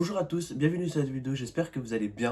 Bonjour à tous, bienvenue sur cette vidéo, j'espère que vous allez bien.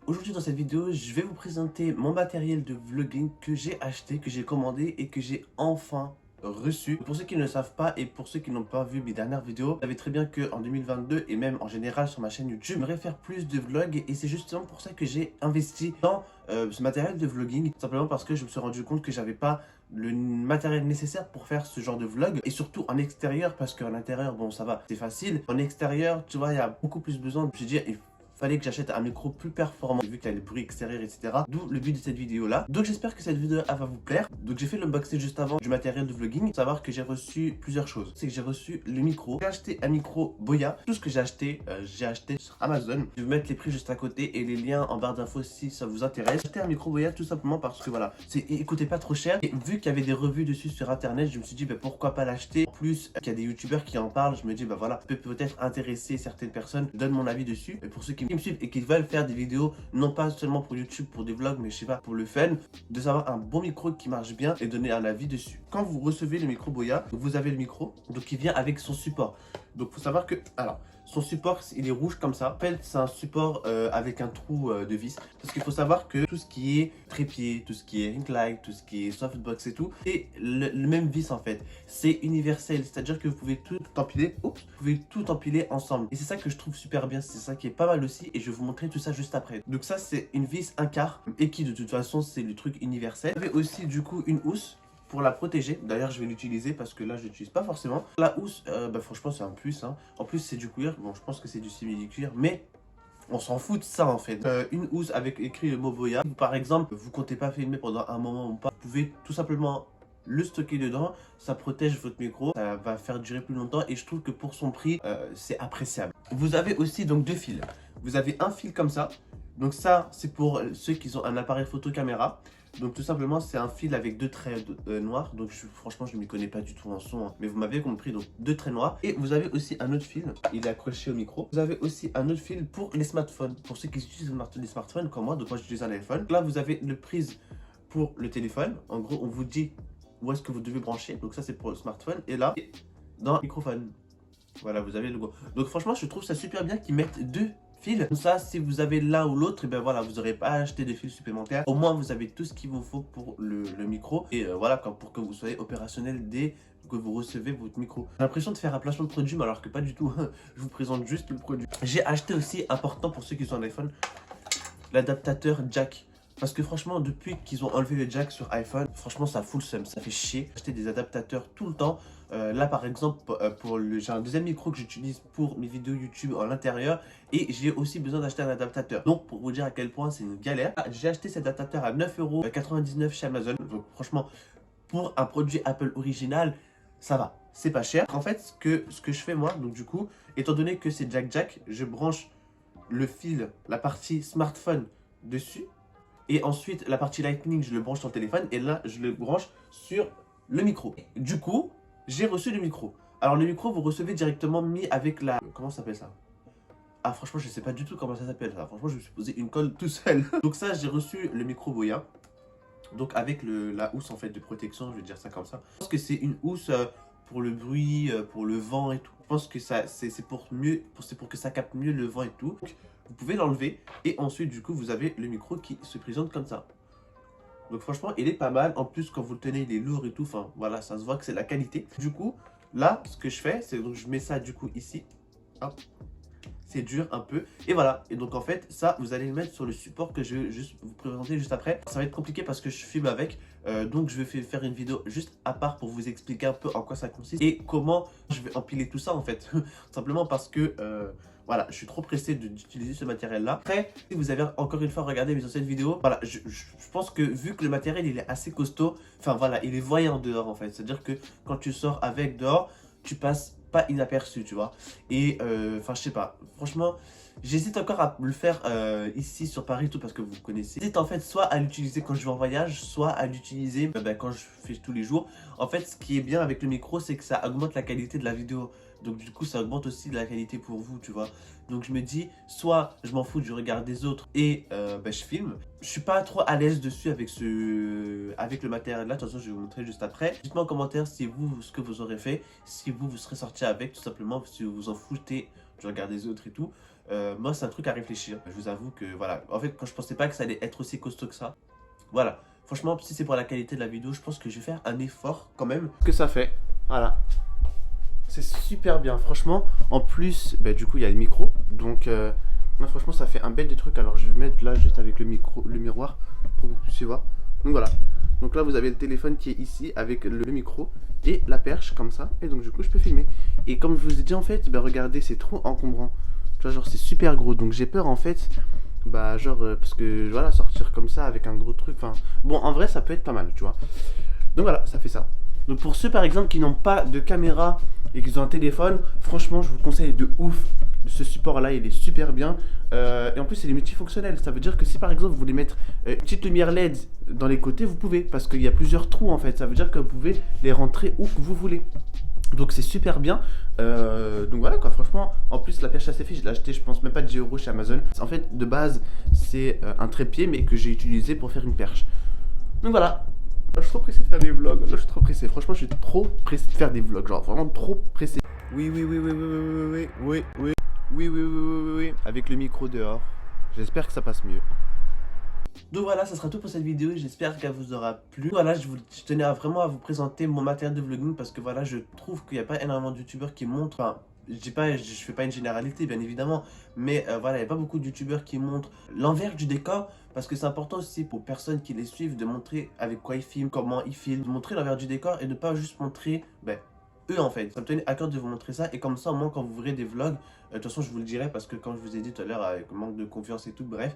Aujourd'hui dans cette vidéo, je vais vous présenter mon matériel de vlogging que j'ai acheté, que j'ai commandé et que j'ai enfin reçu. Pour ceux qui ne le savent pas et pour ceux qui n'ont pas vu mes dernières vidéos, vous savez très bien qu'en 2022 et même en général sur ma chaîne YouTube, j'aimerais faire plus de vlogs et c'est justement pour ça que j'ai investi dans ce matériel de vlogging. Simplement parce que je me suis rendu compte que j'avais pas le matériel nécessaire pour faire ce genre de vlog et surtout en extérieur parce qu'en intérieur, bon ça va, c'est facile. En extérieur, tu vois, il y a beaucoup plus besoin. Je me suis dit, il fallait que j'achète un micro plus performant vu qu'il y a le bruit extérieur, etc. D'où le but de cette vidéo là. Donc j'espère que cette vidéo va vous plaire. Donc j'ai fait l'unboxing juste avant du matériel de vlogging. Faut savoir que j'ai reçu plusieurs choses. C'est que j'ai reçu le micro. J'ai acheté un micro Boya. Tout ce que j'ai acheté sur Amazon. Je vais mettre les prix juste à côté et les liens en barre d'infos si ça vous intéresse. J'ai acheté un micro Boya tout simplement parce que voilà, il coûtait pas trop cher. Et vu qu'il y avait des revues dessus sur internet, je me suis dit bah, pourquoi pas l'acheter. En plus, qu'il y a des youtubeurs qui en parlent, je me dis bah voilà, ça peut peut-être intéresser certaines personnes. Je donne mon avis dessus. Et pour ceux qui me suivent et qui veulent faire des vidéos, non pas seulement pour YouTube, pour des vlogs, mais je sais pas, pour le fun, de savoir un bon micro qui marche bien et donner un avis dessus. Quand vous recevez le micro Boya, vous avez le micro, donc il vient avec son support. Donc faut savoir que, alors, son support, il est rouge comme ça. En fait, c'est un support avec un trou de vis. Parce qu'il faut savoir que tout ce qui est trépied, tout ce qui est ring light, tout ce qui est softbox et tout, c'est le même vis en fait. C'est universel, c'est-à-dire que vous pouvez tout empiler, vous pouvez tout empiler ensemble. Et c'est ça que je trouve super bien, c'est ça qui est pas mal aussi. Et je vais vous montrer tout ça juste après. Donc ça, c'est une vis 1/4 et qui de toute façon, c'est le truc universel. Vous avez aussi du coup une housse pour la protéger. D'ailleurs je vais l'utiliser parce que là je l'utilise pas forcément. La housse, bah, franchement c'est un plus hein. En plus c'est du cuir, bon je pense que c'est du simili-cuir, mais on s'en fout de ça en fait. Une housse avec écrit le mot Boya. Par exemple, vous comptez pas filmer pendant un moment ou pas, vous pouvez tout simplement le stocker dedans, ça protège votre micro, ça va faire durer plus longtemps et je trouve que pour son prix, c'est appréciable. Vous avez aussi donc deux fils. Vous avez un fil comme ça, donc ça c'est pour ceux qui ont un appareil photo caméra. Donc tout simplement c'est un fil avec deux traits noirs. Donc franchement je ne m'y connais pas du tout en son hein, mais vous m'avez compris, donc deux traits noirs. Et vous avez aussi un autre fil, il est accroché au micro. Vous avez aussi un autre fil pour les smartphones, pour ceux qui utilisent les smartphones comme moi. Donc moi j'utilise un iPhone. Là vous avez le prise pour le téléphone. En gros on vous dit où est-ce que vous devez brancher. Donc ça c'est pour le smartphone. Et là dans le microphone, voilà vous avez le logo. Donc franchement je trouve ça super bien qu'ils mettent deux fils. Comme ça, si vous avez l'un ou l'autre, et ben voilà, vous n'aurez pas à acheter de fils supplémentaires. Au moins, vous avez tout ce qu'il vous faut pour le micro. Et voilà, pour que vous soyez opérationnel dès que vous recevez votre micro. J'ai l'impression de faire un placement de produit, mais alors que pas du tout. Je vous présente juste le produit. J'ai acheté aussi, important pour ceux qui ont un iPhone, l'adaptateur jack. Parce que franchement, depuis qu'ils ont enlevé le jack sur iPhone, franchement, ça fout le seum, ça fait chier. J'ai acheté des adaptateurs tout le temps. Là, par exemple, j'ai un deuxième micro que j'utilise pour mes vidéos YouTube en l'intérieur. Et j'ai aussi besoin d'acheter un adaptateur. Donc, pour vous dire à quel point c'est une galère, j'ai acheté cet adaptateur à 9,99 € chez Amazon. Donc, franchement, pour un produit Apple original, ça va, c'est pas cher. En fait, ce que je fais moi, donc du coup, étant donné que c'est jack, je branche le fil, la partie smartphone dessus. Et ensuite, la partie Lightning, je le branche sur le téléphone. Et là, je le branche sur le micro. Du coup, j'ai reçu le micro. Alors, le micro, vous recevez directement mis avec la... Comment ça s'appelle ça? Ah, franchement, je sais pas du tout comment ça s'appelle ça. Franchement, je me suis posé une colle tout seul. Donc ça, j'ai reçu le micro Boya. Donc avec la housse, en fait, de protection, je vais dire ça comme ça. Je pense que c'est une housse pour le bruit, pour le vent et tout. Je pense que c'est pour que ça capte mieux le vent et tout. Donc, vous pouvez l'enlever et ensuite du coup vous avez le micro qui se présente comme ça. Donc franchement il est pas mal. En plus quand vous le tenez il est lourd et tout. Enfin voilà, ça se voit que c'est la qualité. Du coup là ce que je fais c'est donc je mets ça du coup ici. Hop. C'est dur un peu et voilà. Et donc en fait ça vous allez le mettre sur le support que je vais juste vous présenter juste après. Ça va être compliqué parce que je filme avec, donc je vais faire une vidéo juste à part pour vous expliquer un peu en quoi ça consiste et comment je vais empiler tout ça en fait. Simplement parce que voilà, je suis trop pressé d'utiliser ce matériel là. Après, si vous avez encore une fois regardé mes anciennes vidéos, voilà, je pense que vu que le matériel il est assez costaud, enfin voilà, il est voyant dehors en fait. C'est à dire que quand tu sors avec dehors, tu passes pas inaperçu, tu vois. Et enfin je sais pas, franchement J'hésite encore à le faire ici sur Paris, tout parce que vous connaissez. J'hésite en fait soit à l'utiliser quand je vais en voyage, soit à l'utiliser quand je fais tous les jours. En fait, ce qui est bien avec le micro, c'est que ça augmente la qualité de la vidéo. Donc du coup, ça augmente aussi la qualité pour vous, tu vois. Donc je me dis, soit je m'en fous du regard des autres et je filme. Je suis pas trop à l'aise dessus avec le matériel là. De toute façon, je vais vous montrer juste après. Dites-moi en commentaire si vous, ce que vous aurez fait, si vous serez sorti avec, tout simplement, si vous vous en foutez du regard des autres et tout. Moi, c'est un truc à réfléchir. Je vous avoue que voilà. En fait, quand je pensais pas que ça allait être aussi costaud que ça. Voilà. Franchement, si c'est pour la qualité de la vidéo, je pense que je vais faire un effort quand même. Que ça fait. Voilà. C'est super bien, franchement. En plus, du coup, il y a le micro. Donc, non, franchement, ça fait un bel des trucs. Alors, je vais mettre là juste avec le micro, le miroir pour que vous puissiez voir. Donc, voilà. Donc là, vous avez le téléphone qui est ici avec le micro et la perche comme ça. Et donc, du coup, je peux filmer. Et comme je vous ai dit, en fait, regardez, c'est trop encombrant. Tu vois, genre, c'est super gros. Donc, j'ai peur, en fait, parce que, voilà, sortir comme ça avec un gros truc. Enfin, bon, en vrai, ça peut être pas mal, tu vois. Donc, voilà, ça fait ça. Donc, pour ceux, par exemple, qui n'ont pas de caméra et qu'ils ont un téléphone, franchement, je vous conseille de ouf. Ce support-là, il est super bien. Et en plus, il est multifonctionnel. Ça veut dire que si, par exemple, vous voulez mettre une petite lumière LED dans les côtés, vous pouvez. Parce qu'il y a plusieurs trous, en fait. Ça veut dire que vous pouvez les rentrer où que vous voulez. Donc c'est super bien. Donc voilà quoi, franchement. En plus la perche à sécher, je l'ai acheté, je pense même pas 10 € chez Amazon. En fait de base c'est un trépied mais que j'ai utilisé pour faire une perche. Donc voilà. Je suis trop pressé de faire des vlogs. Là je suis trop pressé. Franchement je suis trop pressé de faire des vlogs. Genre vraiment trop pressé. Oui. Avec le micro dehors. J'espère que ça passe mieux. Donc voilà, ça sera tout pour cette vidéo, j'espère qu'elle vous aura plu. Voilà, je tenais vraiment à vous présenter mon matériel de vlogging parce que voilà, je trouve qu'il n'y a pas énormément de youtubeurs qui montrent, enfin, je fais pas une généralité bien évidemment, mais voilà, il n'y a pas beaucoup de youtubeurs qui montrent l'envers du décor parce que c'est important aussi pour personnes qui les suivent de montrer avec quoi ils filment, comment ils filment, de montrer l'envers du décor et de pas juste montrer, eux en fait. Ça me tenait à cœur de vous montrer ça et comme ça au moins quand vous verrez des vlogs, de toute façon je vous le dirai parce que comme je vous ai dit tout à l'heure avec manque de confiance et tout, bref,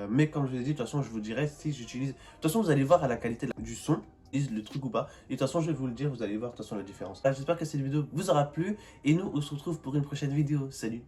mais comme je vous ai dit de toute façon je vous dirai si j'utilise, de toute façon vous allez voir à la qualité du son, le truc ou pas, et de toute façon je vais vous le dire, vous allez voir de toute façon la différence. J'espère que cette vidéo vous aura plu et nous on se retrouve pour une prochaine vidéo, salut.